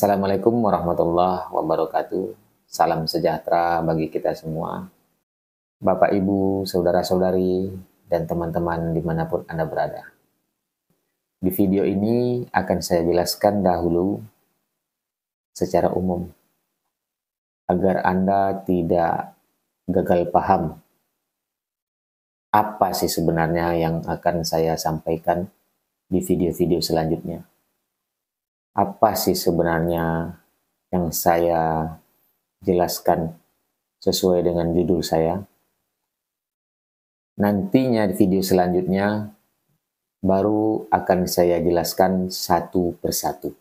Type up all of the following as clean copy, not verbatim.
Assalamualaikum warahmatullahi wabarakatuh. Salam sejahtera bagi kita semua. Bapak, Ibu, saudara-saudari, dan teman-teman dimanapun Anda berada. Di video ini akan saya jelaskan dahulu secara umum, agar Anda tidak gagal paham apa sih sebenarnya yang akan saya sampaikan di video-video selanjutnya. Apa sih sebenarnya yang saya jelaskan sesuai dengan judul saya. Nantinya di video selanjutnya baru akan saya jelaskan satu persatu.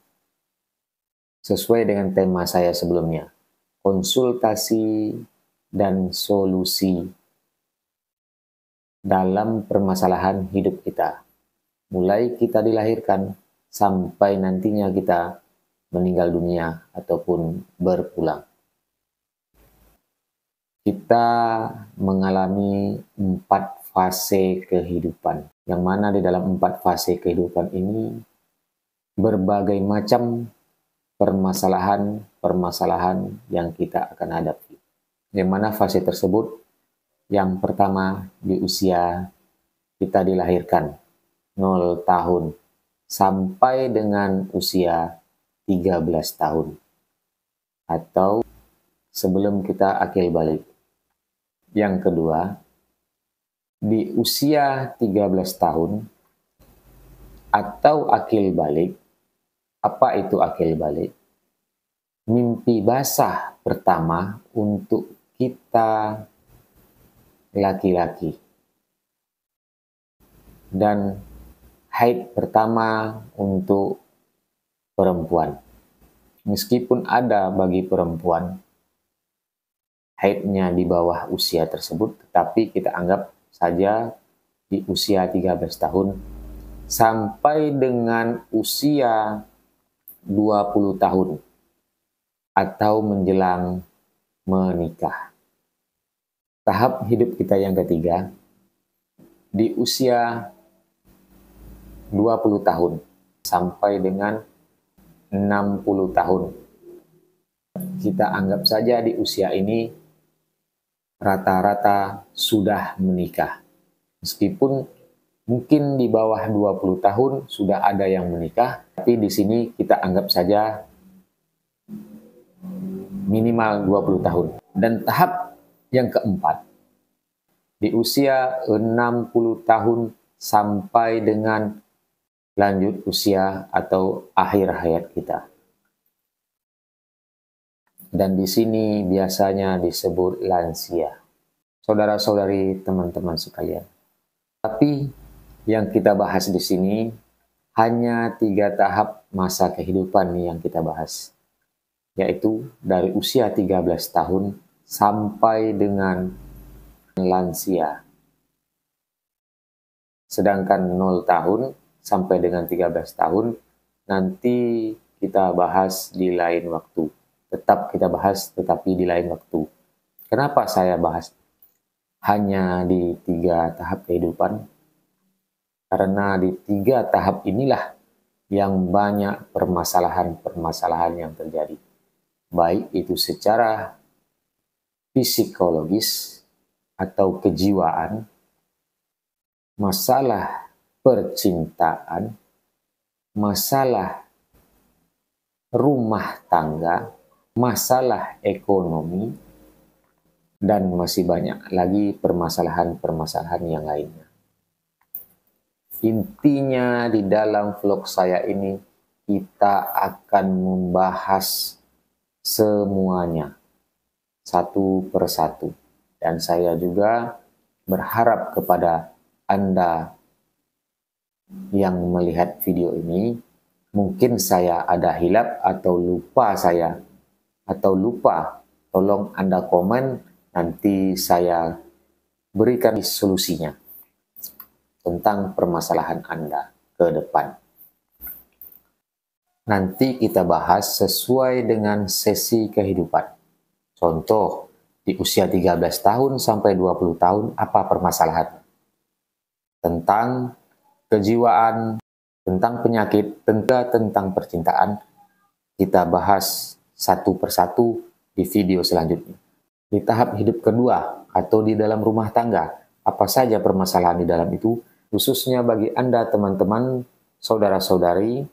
Sesuai dengan tema saya sebelumnya, konsultasi dan solusi dalam permasalahan hidup kita. Mulai kita dilahirkan sampai nantinya kita meninggal dunia ataupun berpulang. Kita mengalami 4 fase kehidupan, yang mana di dalam 4 fase kehidupan ini berbagai macam permasalahan yang kita akan hadapi. Yang mana fase tersebut, yang pertama di usia kita dilahirkan 0 tahun sampai dengan usia 13 tahun atau sebelum kita akil balik. Yang kedua, di usia 13 tahun atau akil balik. Apa itu akil balik? Mimpi basah pertama untuk kita laki-laki. Dan haid pertama untuk perempuan. Meskipun ada bagi perempuan haidnya di bawah usia tersebut, tetapi kita anggap saja di usia 13 tahun sampai dengan usia 20 tahun atau menjelang menikah. Tahap hidup kita yang ketiga, di usia 20 tahun sampai dengan 60 tahun. Kita anggap saja di usia ini rata-rata sudah menikah. Meskipun mungkin di bawah 20 tahun sudah ada yang menikah, tapi di sini kita anggap saja minimal 20 tahun. Dan tahap yang keempat, di usia 60 tahun sampai dengan lanjut usia atau akhir hayat kita. Dan di sini biasanya disebut lansia. Saudara-saudari, teman-teman sekalian. Tapi yang kita bahas di sini hanya 3 tahap masa kehidupan yang kita bahas. Yaitu dari usia 13 tahun sampai dengan lansia. Sedangkan 0 tahun sampai dengan 13 tahun nanti kita bahas di lain waktu. Tetap kita bahas, tetapi di lain waktu. Kenapa saya bahas hanya di 3 tahap kehidupan? Karena di 3 tahap inilah yang banyak permasalahan-permasalahan yang terjadi. Baik itu secara psikologis atau kejiwaan, masalah percintaan, masalah rumah tangga, masalah ekonomi, dan masih banyak lagi permasalahan-permasalahan yang lainnya. Intinya di dalam vlog saya ini kita akan membahas semuanya satu persatu. Dan saya juga berharap kepada Anda yang melihat video ini, mungkin saya ada hilap atau lupa, tolong Anda komen, nanti saya berikan solusinya tentang permasalahan Anda ke depan. Nanti kita bahas sesuai dengan sesi kehidupan. Contoh, di usia 13 tahun sampai 20 tahun, apa permasalahan? Tentang kejiwaan, tentang penyakit, tentang percintaan, kita bahas satu persatu di video selanjutnya. Di tahap hidup kedua atau di dalam rumah tangga, apa saja permasalahan di dalam itu, khususnya bagi Anda teman-teman, saudara-saudari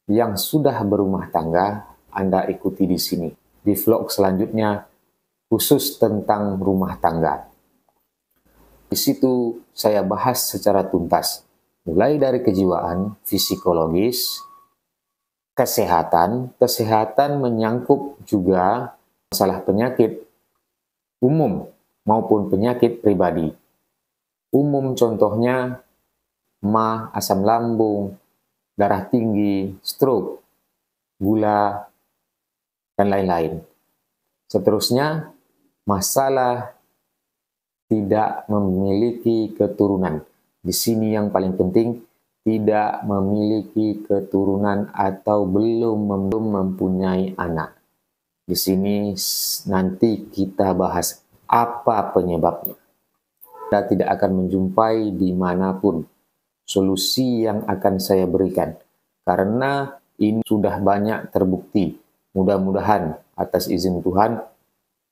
yang sudah berumah tangga, Anda ikuti di sini. Di vlog selanjutnya khusus tentang rumah tangga. Di situ saya bahas secara tuntas, mulai dari kejiwaan, psikologis, kesehatan menyangkut juga masalah penyakit umum maupun penyakit pribadi. Umum contohnya MA, asam lambung, darah tinggi, stroke, gula, dan lain-lain. Seterusnya, masalah tidak memiliki keturunan. Di sini yang paling penting, tidak memiliki keturunan atau belum mempunyai anak. Di sini nanti kita bahas apa penyebabnya. Kita tidak akan menjumpai dimanapun solusi yang akan saya berikan, karena ini sudah banyak terbukti. Mudah-mudahan atas izin Tuhan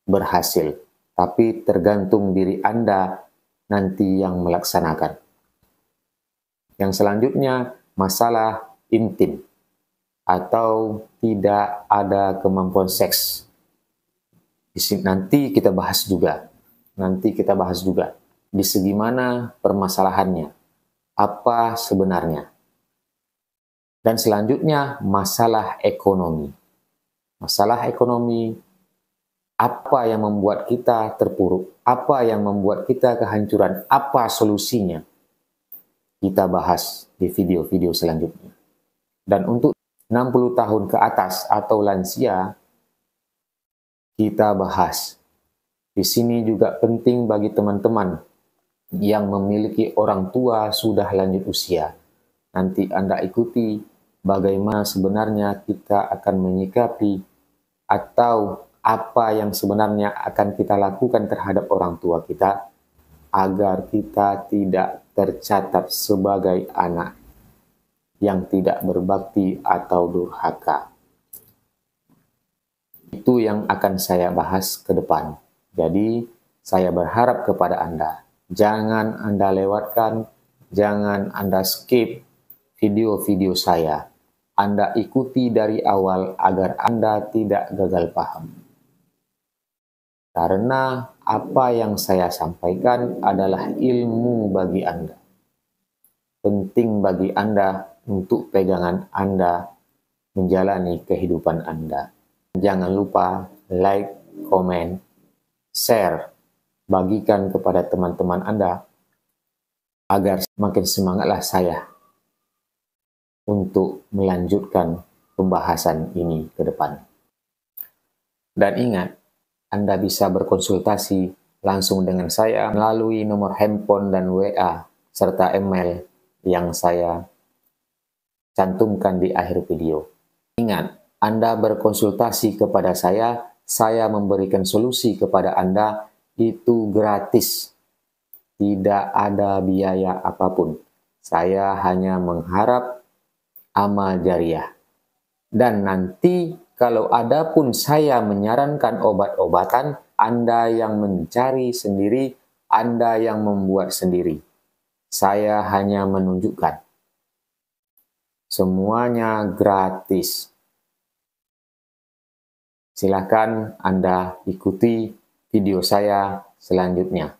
berhasil, tapi tergantung diri Anda nanti yang melaksanakan. Yang selanjutnya, masalah intim atau tidak ada kemampuan seks. Nanti kita bahas juga. Di segi mana permasalahannya, apa sebenarnya. Dan selanjutnya, masalah ekonomi. Masalah ekonomi, apa yang membuat kita terpuruk, apa yang membuat kita kehancuran, apa solusinya. Kita bahas di video-video selanjutnya. Dan untuk 60 tahun ke atas atau lansia, kita bahas. Di sini juga penting bagi teman-teman yang memiliki orang tua sudah lanjut usia. Nanti Anda ikuti bagaimana sebenarnya kita akan menyikapi atau apa yang sebenarnya akan kita lakukan terhadap orang tua kita agar kita tidak tercatat sebagai anak yang tidak berbakti atau durhaka. Itu yang akan saya bahas ke depan. Jadi, saya berharap kepada Anda, jangan Anda lewatkan, jangan Anda skip video-video saya. Anda ikuti dari awal agar Anda tidak gagal paham. Karena apa yang saya sampaikan adalah ilmu bagi Anda. Penting bagi Anda untuk pegangan Anda menjalani kehidupan Anda. Jangan lupa like, komen, share, bagikan kepada teman-teman Anda agar semakin semangatlah saya untuk melanjutkan pembahasan ini ke depan. Dan ingat, Anda bisa berkonsultasi langsung dengan saya melalui nomor handphone dan WA serta email yang saya cantumkan di akhir video. Ingat, Anda berkonsultasi kepada saya memberikan solusi kepada Anda itu gratis. Tidak ada biaya apapun. Saya hanya mengharap amal jariah. Dan nanti kalau ada pun saya menyarankan obat-obatan, Anda yang mencari sendiri, Anda yang membuat sendiri. Saya hanya menunjukkan. Semuanya gratis. Silakan Anda ikuti video saya selanjutnya.